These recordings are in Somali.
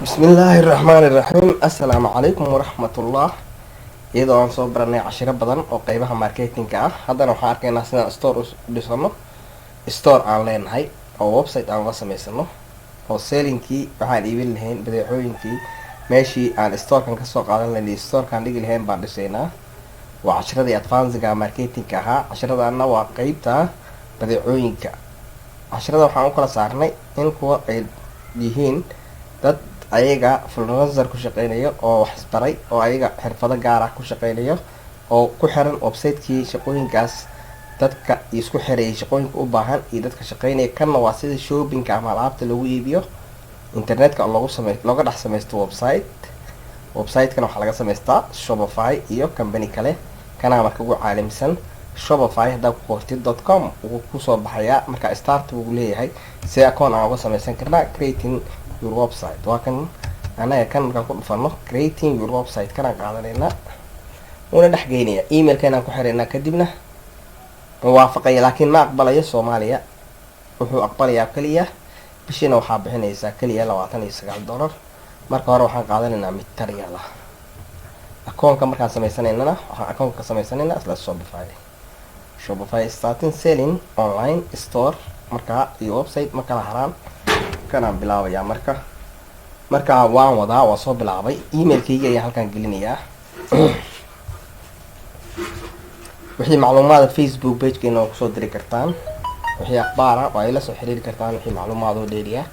بسم الله الرحمن الرحيم السلام عليكم ورحمة الله. iyadoo aan soo baranay cashiro badan oo qeybaha marketingka ah, haddana waxaan arkaynaa sidaan store u dhisano store aan leenahay oo website aan uga samaysano oo sellingkii waxaan iibin lahayn badeecooyinkii meeshii aan storekan kasoo qaadan lahayn storekan dhigi lahayn baan dhisaynaa. waa cashiradii advancedga marketingka ahaa. cashiradana waa qeybta badeecooyinka. cashirada waxaan u kala saarnay in kuwa ay yihiin dad ayaga freelancer ku shaqeynayo oo wax isbaray oo ayaga xirfado gaar ah ku shaqeynayo oo ku xiran website-kii shaqooyinkaas dadka isku xireeyay shaqooyinka u baahan iyo dadka shaqeynaya. kanna waa sida shoppingka ama alaabta lagu iibiyo internetka oo looga dhex samaysto website-kana waxaa laga samaystaa Shopify iyo company kale. kana marka ugu caalamsan Shopify haddaa ku qortid .com wuu kusoo baxayaa. marka start wuu leeyahay si account aan uga samaysan karnaa creating your website. waa kan anaga kan markaan ku dhufano creating your website kanaan qaadanayna una dhex geynaya emailkeenaan ku xiraynaa kadibna waafaqaya, laakiin ma aqbalayo Soomaaliya. wuxuu aqbalayaa kaliya bishiina waxaa bixinaysaa kaliya $29. marka hore waxaan qaadanaynaa mid tariyal ah. akoonka markaan samaysanaynana waxaan akoonka ka samaysanaynaa isla Shopify starting selling online store. markaa iyo website ma kala haraan. kanaan bilaabayaa marka waan wadaa, waa soo bilaabay. emailkayga ayaan halkaan gelinayaa. wixii macluumaada Facebook pagekeena waa kusoo diri kartaan. wixii akhbaara waa ila soo xiriiri kartaan. wixii macluumaad oo dheeriya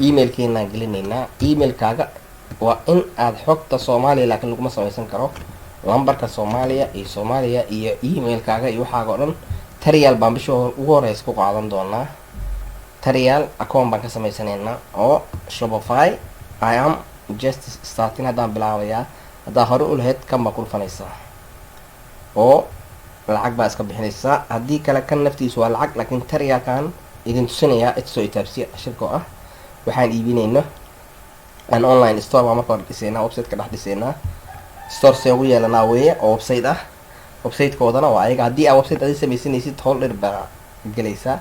emailkeenaan gelinaynaa. emailkaaga waa in aad xogta Soomaaliya laakiin laguma samaysan karo lambarka Soomaaliya iyo emailkaaga iyo waxaaga oo dhan tariyal baan bisha ugu horeysa ku qaadan doonaa. tariyal account baan ka samaysanaynaa oo Shopify I am just starting. haddaan bilaabayaa. haddaa hore u lahayd kan baa ku dhufanaysaa oo lacag baa iska bixinaysaa. haddii kale kan naftiisu waa lacag, laakiin tariyalkan idin tusinayaa soo itaabsiya shirko ah. waxaan iibinayno an online store baa marka hore dhisaynaa, website-ka dhex dhisaynaa. store see ugu yeelanaa weeye oo website ah. website-koodana waa ayaga. haddii aa website adi samaysanaysid howl dheer baa gelaysaa.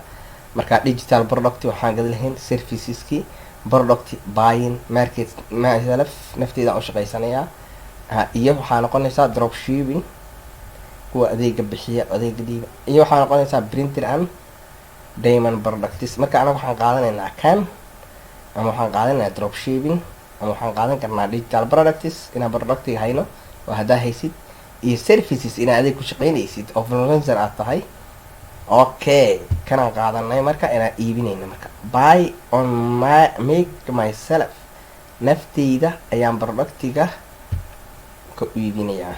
marka digital product waxaan gadi lahayn serviceski product buying market myself nafteeda u shaqaysanayaa. iyo waxaa noqonaysaa dropshipping kuwa adeega bixiya adeega diiba. iyo waxaa noqonaysaa printer and diamond products. marka anaga waxaan qaadanaynaa kan ama waxaan qaadanaynaa dropshipping ama waxaan qaadan karnaa digital products inaan productiga hayno oo haddaa haysid iyo services inaa adeeg ku shaqeynaysid oo freelancer aad tahay. okay kanaan qaadanay marka inaan iibinayno. marka buy on make myself nafteyda ayaan productiga ka iibinaya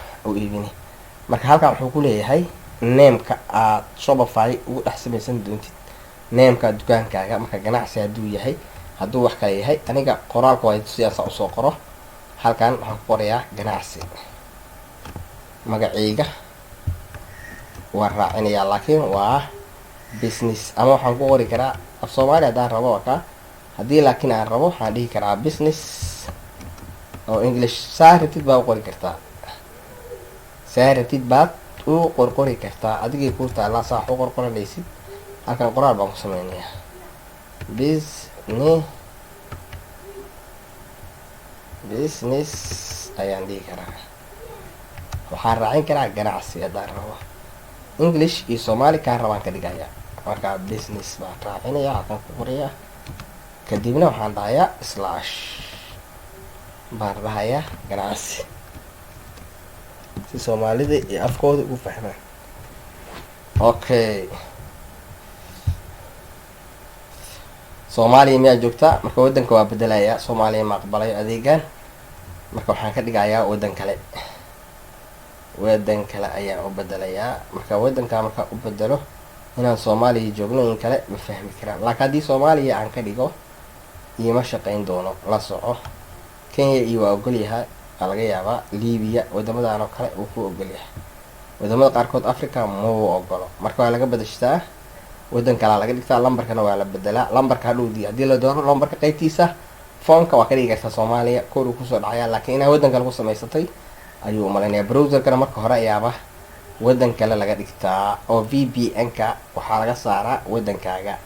marka halkan wuxuu ku leeyahay nameka aad Shopify ugu dhex samaysan doontid, nameka dukaankaaga. marka ganacsi hadduu yahay, hadduu wax kale yahay, aniga qoraalka waa sidaas usoo qoro. halkan waxaan ku qorayaa ganacsi. magacayga waa raacinayaa laakiin waa business ama waxaan ku qori karaa af Soomaali haddaan rabo waka. haddii laakiin aan rabo waxaan dhihi karaa business oo English. saaratid baa u qori kartaa, qori kartaa adigay ku taala saa wax u qorqoranaysid. halkan qoraal baan ku sameynayaa business ayaan dhihi karaa. waxaan raacin karaa ganacsi haddaan rabo. English iyo Soomaali kaan rabaan ka dhigayaa. marka business baan raacinaya, halkan ku qorayaa. kadibna waxaan dhahayaa slash baan dhahayaa ganacsi si Soomaalida iyo afkooda ugu fahmaan. okay Soomaaliya miyaa joogtaa? marka wadanka waa bedelayaa. Soomaaliya ma aqbalayo adeegan. marka waxaan ka dhigayaa wadan kale ayaan u bedelayaa. marka wadanka marka u bedelo inaan Soomaaliya joogno in kale ma fahmi karaan. laakiin haddii Soomaaliya aan ka dhigo iima shaqayn doono. la soco Kenya iyo waa ogolyahay, waa laga yaabaa Liibiya wadamadan oo kale uu ku ogolyahay. wadamada qaarkood Africa ma uu ogolo. marka waa laga bedeshtaa wadan kale laga dhigtaa. lambarkana waa la bedelaa. lambarka hadhowdii haddii la doono lambarka qaybtiisa foonka waa ka dhigi kartaa Soomaaliya koor uu kusoo dhacayaa. laakiin inaa wadan kale ku samaysatay ayuu umaleynaya. browserkana marka hore ayaaba wadan kale laga dhigtaa oo VPN-ka waxaa laga saaraa wadankaaga.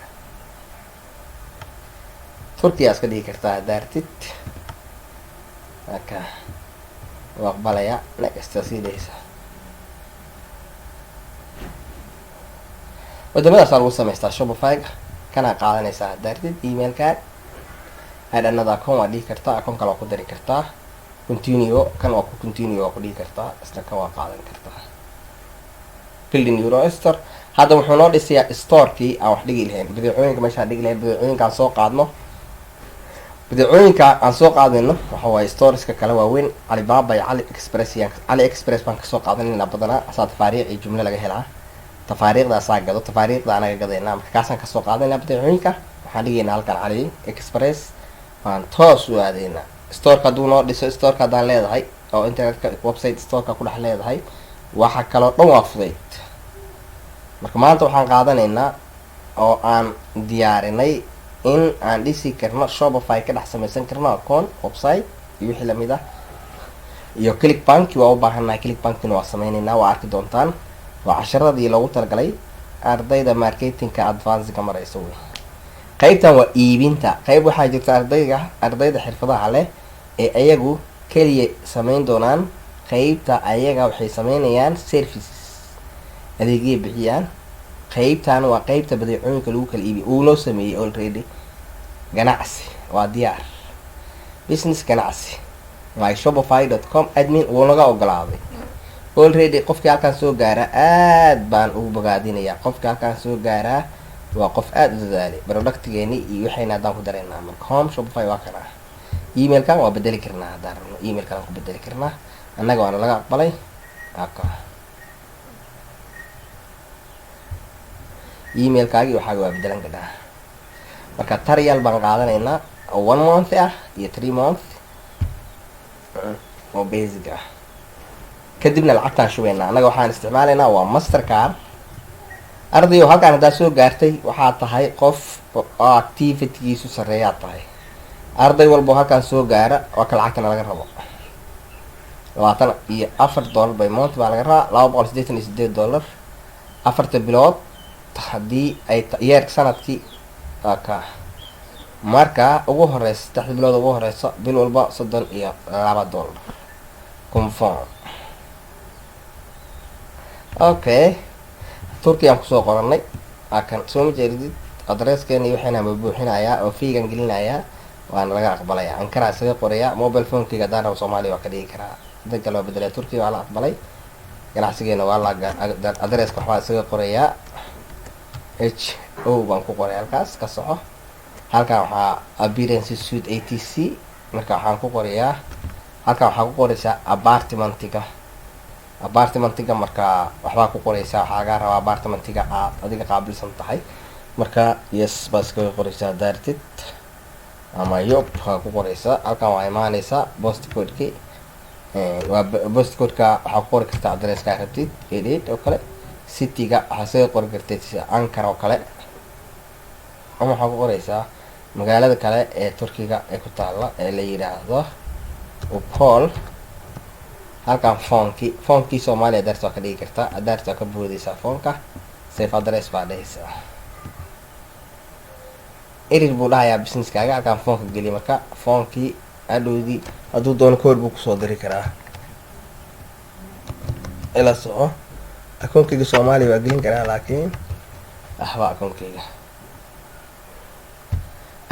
Turkiya iska dhigi kartaa haddaa rabtid. aka waa aqbalaya next sidaysa wadamadaas lagu samaystaa Shopify kana qaadanaysaa darteed emailka another account waa dhigi kartaa account kale waa ku dari kartaa continue kan waa ku continue waa ku dhigi kartaa isla ka waa qaadan kartaa building euro store hadda wuxuu noo dhisayaa store-kii aan wax dhigi lahayn badeecooyinka meesha dhigi lahayn badeecooyinka aan soo qaadno badeecooyinka aan soo qaadayno waxa waaye storeska kale waaweyn Alibaba iyo AliExpress baan kasoo qaadanayna badanaa asaa tafaariiq iyo jumla laga helaa tafaariiqdaasaa gado tafaariiqda anaga gadayna marka kaasaan kasoo qaadanayna badeecooyinka waxaan dhigaynaa halkan AliExpress waan toos u aadaynaa storeka hadduu noo dhiso storeka haddaan leedahay oo internetka website storeka ku dhex leedahay waxa kaloo dhan waa fudayd marka maanta waxaan qaadanaynaa oo aan diyaarinay in aan dhisi karno Shopify ka dhex samaysan karno account website iyo wixii lamid ah iyo Clickbank waa u baahanahay Clickbankina waa sameynaynaa waa arki doontaan waa casharadii loogu talagalay ardayda marketingka advanced-ka maraysa wey qaybtan waa iibinta qayb waxaa jirta ardayda xirfadaha leh ee ayagu kaliya sameyn doonaan qaybta ayaga waxay sameynayaan services adeegyo bixiyaan qaybtan waa qaybta badeecooyinka lagu kala iibiyo uu loo sameeyay already ganacsi waa diyaar business ganacsi like shopify.com admin wuu naga ogolaaday already qofkii halkan soo gaara aad baan ugu bogaadinayaa qofkii halkan soo gaaraa waa qof aad u dadaalay productigeeni iyo waxayna haddaan ku dareynaa marka home Shopify waa kana emailkan waa bedeli karnaa haddaan rabno emailkan ku bedeli karnaa annaga waana laga aqbalay aka emailkaagi waxaaga waa bedelan karnaa marka trial baan qaadanaynaa oo 1 month ah iyo 3 month oo basic ah kadibna lacagtaan shubaynaa annaga waxaan isticmaalaynaa waa Mastercard ardayo halkaan haddaa soo gaartay waxaa tahay qof oo activity-giisu sareeyaa tahay arday walbo halkaan soo gaara waa ka lacagtana laga rabo $24 by month baa laga rabaa $288 afarta bilood haddii ay yeer sanadkii ka marka ugu horeysa 3 bilood ugu horeysa bil walba $32 confirm okay Turkiya aan kusoo qoranay akan soo majeedid address-keena iyo waxaan buuxinayaa oo fiigan gelinayaa waan laga aqbalaya Ankara isaga qoraya mobile phone-kayga hadaan Soomaaliya waa ka dhigi karaa dadka loo bedelay Turkiya waa la aqbalay ganacsigeena waa la address-ka waxaa isaga qoraya HO baan ku qoray halkaas ka soco halkan waxaa appearance suite ATC marka waxaan ku qorayaa halkan waxaa ku qoraysaa apartmentiga marka waxbaa ku qoraysaa waxaa laga rabaa apartmentiga aad adiga qaabilsan tahay marka yes baa iskaga qoraysaa daartid ama yob waxaa ku qoraysaa halkan waa imaanaysaa postcode-ki waa postcode-ka waxaa ku qori kartaa address-ka rabtid edit oo kale city-ga waxaa isaga qori kartay Ankara oo kale ama waxaa ku qoraysaa magaalada kale ee Turkiga ee ku taala ee la yiraahdo Upol halkan phone-kii Soomaaliya address waa ka dhigi kartaa address waa ka boodaysaa phone-ka save address baa dhahaysaa erir buu dhahayaa business-kaaga halkan phone-ka geliya marka phone-kii adhowdii hadduu doono code buu kusoo diri karaa ila soco akoonkayga Soomaaliya waa gelin karaa laakiin waxba akoonkayga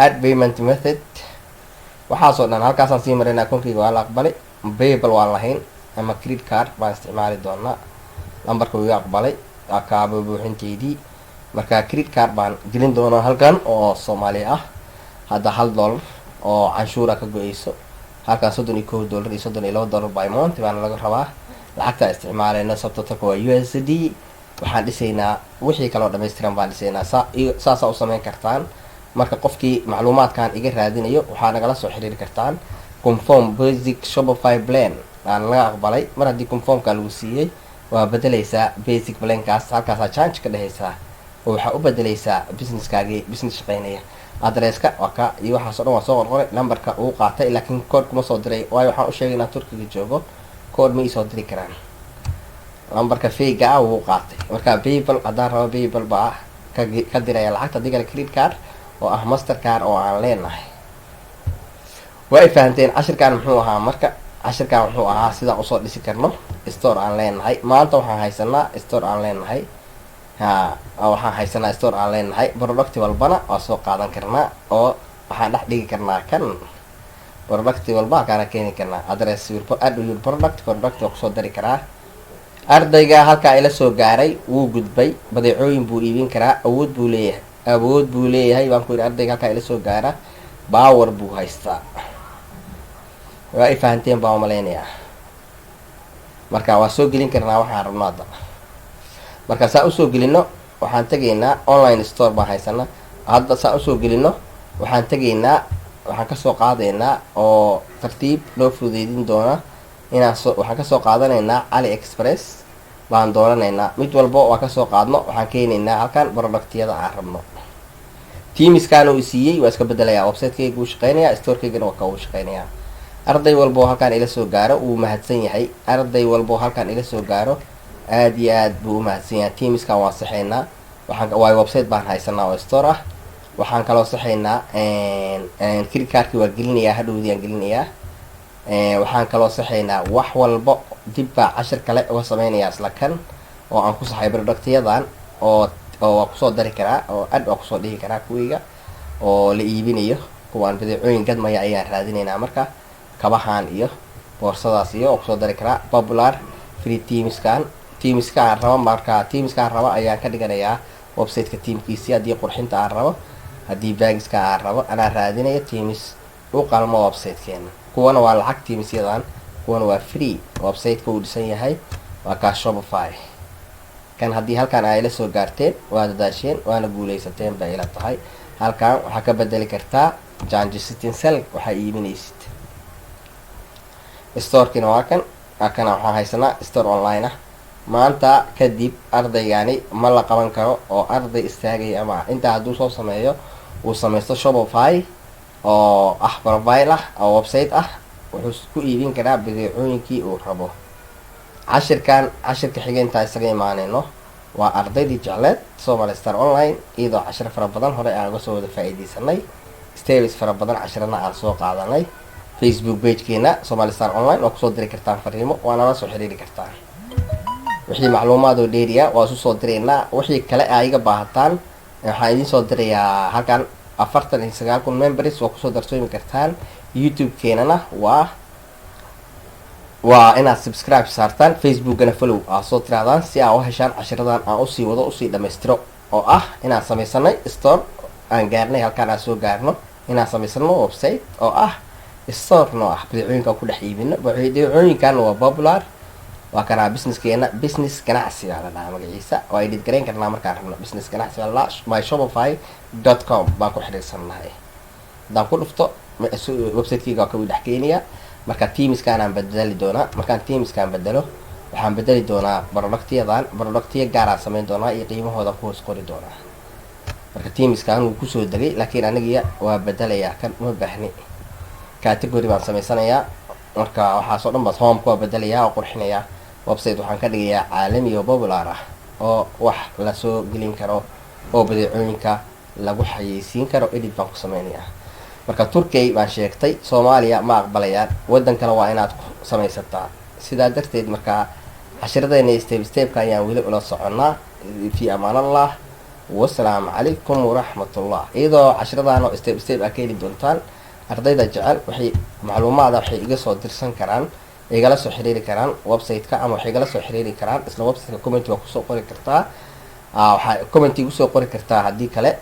add payment method waxaasoo dhan halkaasaan sii marayna akoonkayga waa la aqbalay PayPal waan lahayn ama credit card baan isticmaali doonaa lambarka wuu aqbalay akaabo buuxinteedii marka credit card baan gelin doonaa halkan oo Soomaali ah hadda $1 oo canshuura ka go'ayso halkan $31 iyo $32 by month baan laga rabaa lacagta isticmaalayna sababta waa USD waxaan dhisaynaa wixii kale oo dhameystiran baan dhisaynaa saasa u sameyn kartaan marka qofkii macluumaadkan iga raadinayo waxaa nagala soo xiriiri kartaan confirm basic Shopify plan aan laga aqbalay mar haddii confirmka lagu siiyey waa bedelaysaa basic plankaas halkaasaa change ka dhehaysaa oo waxaa u bedelaysaa businesskaagii business shaqeynaya address-ka waa ka iyo waxaasoo dhan waa soo qorqoray numberka uu qaatay laakiin code kuma soo diray waayo waxaan u sheegay inaan Turkiga joogo code ma isoo diri karaan lambarka fake ah wuu qaatay marka PayPal haddaan rabo PayPal baa ka diraya lacagta digala credit card oo ah Mastercard oo aan leenahay way fahanteen cashirkan muxuu ahaa marka cashirkan wuxuu ahaa sidaan usoo dhisi karno store aan leenahay. maanta waxaan haysanaa store aan leenahay store aan leenahay. product walbana waa soo qaadan karnaa oo waxaan dhex dhigi karnaa kan product walba halkaana keeni karnaa address add your product waa kusoo dari karaa. ardayga halkaa ila soo gaaray wuu gudbay, badeecooyin buu iibin karaa, awood buu leeyahay baan ku yidhi. ardayga halkaa ila soo gaara power buu haystaa. waa ay fahanteen baan umalaynayaa. marka waa soo gelin karnaa waxaan rabno hadda. marka saa usoo gelino waxaan tegaynaa online store baan haysanaa. hadda saa usoo gelino waxaan tegaynaa, waxaan kasoo qaadaynaa oo tartiib loo fudeydin doona waxaan kasoo qaadanaynaa AliExpress baan dooranaynaa. mid walbo waa kasoo qaadno waxaan keenaynaa halkan productyada aan rabno. teamiskan uu siiyey waa iska bedelayaa, website-kayga uu shaqeynayaa, store-kaygana waa ka uu shaqeynayaa. arday walbo halkaan ila soo gaaro wuu mahadsan yahay. arday walbo halkaan ila soo gaaro aad iyo aad buu u mahadsan yahay. teamiskan waan saxeynaa, waa website baan haysanaa oo store ah. waxaan kaloo saxeynaa credit cardki waa gelinayaa, hadhowdii aan gelinayaa. waxaan kaloo saxeynaa wax walbo dib baa cashir kale uga sameynayaa isla kan oo aan ku saxay productyadan oo waa kusoo dari karaa oo waa kusoo dhigi karaa kuwayga oo la iibinayo. kuwaan badeecooyin gadmaya ayaan raadinaynaa. marka kabahan iyo boorsadaas iyo oo kusoo dari karaa. popular free teamiskan aan raba, marka teamiskaan raba ayaan ka dhiganayaa website-ka teamkiisii. haddii qurxinta aan rabo, haddii bagiska aan rabo, anaa raadinayo teamis u qalmo website-keena. kuwana waa lacag teamisyadan, kuwana waa free. website-ka uu dhisan yahay waa kaa Shopify. kan haddii halkan ay ila soo gaarteen waa dadaasheen waana guuleysateen bay ila tahay. halkan waxaa ka bedeli kartaa Janji City Cell waxaa iibinaysid. store-kina waa kan waxaan haysanaa store online ah. maanta kadib ardaygani ma la qaban karo oo arday istaagaya ama intaa hadduu soo sameeyo uu samaysto Shopify oo ah profile ah oo website ah, wuxuu ku iibin karaa badeecooyinkii uu rabo. cashirka xigeentaa isaga imaaneyno waa ardaydii jecleed Somali Star Online, iyadoo cashiro fara badan hore aan uga soo wada faa'iideysanay, steps fara badan cashirana aan soo qaadanay. Facebook page-keena Somali Star Online waa kusoo diri kartaan fariimo, waana la soo xiriiri kartaan. wixii macluumaad oo dheeriya waa isu soo diraynaa. wixii kale aa iga baahataan waxaan idiin soo dirayaa halkan 49,000 members waa kusoo darsoomi kartaan. YouTube-keenana waa inaad subscribe saartaan, Facebook-gana follow aa soo tiraadaan si aa u heshaan cashiradan aan usii wado usii dhammaystiro oo ah inaan samaysanay store aan gaarnay halkaan aan soo gaarno, inaan samaysano website oo ah store noo ah badeecooyinka ku dhex iibino. badeecooyinkan waa popular, waa kanaa businesskeena, business ganacsi baa la dhahaa magaciisa. waa edit garayn karnaa markaan rabno. business ganacsi baa la dhahaa. myshopify.com baan ku xiriirsannahay. haddaan ku dhufto website-kayga waa ka dhex keenaya. marka teamiskan aan bedeli doonaa. markaan teamiskan bedelo waxaan bedeli doonaa productya gaaraan sameyn doonaa iyo qiimahooda ku hoos qori doonaa. marka teamiskan wuu kusoo degay laakiin aniga waa bedelayaa, kan uma baahni. category baan samaysanayaa. marka waxaasoo dhan baas homeka waa bedelayaa oo qurxinayaa. website waxaan ka dhigayaa caalami oo popular ah oo wax lasoo gelin karo oo badeecooyinka lagu xayeysiin karo. edit baan ku sameynayaa. marka Turkey baan sheegtay, Soomaaliya ma aqbalayaan. wadan kale waa inaad ku samaysataa. sidaa darteed marka cashiradayna step ayaan weli ula soconaa. fi amaanallah, wasalaamu calaykum waraxmatullah. iyadoo cashiradan oo step aa ka heli doontaan. ardayda jecel waxay macluumaada waxay iga soo dirsan karaan, igala soo xiriiri karaan website-ka, ama waxay igala soo xiriiri karaan isla website-ka. comment waa kusoo qori kartaa. waxaa comment igu soo qori kartaa haddii kale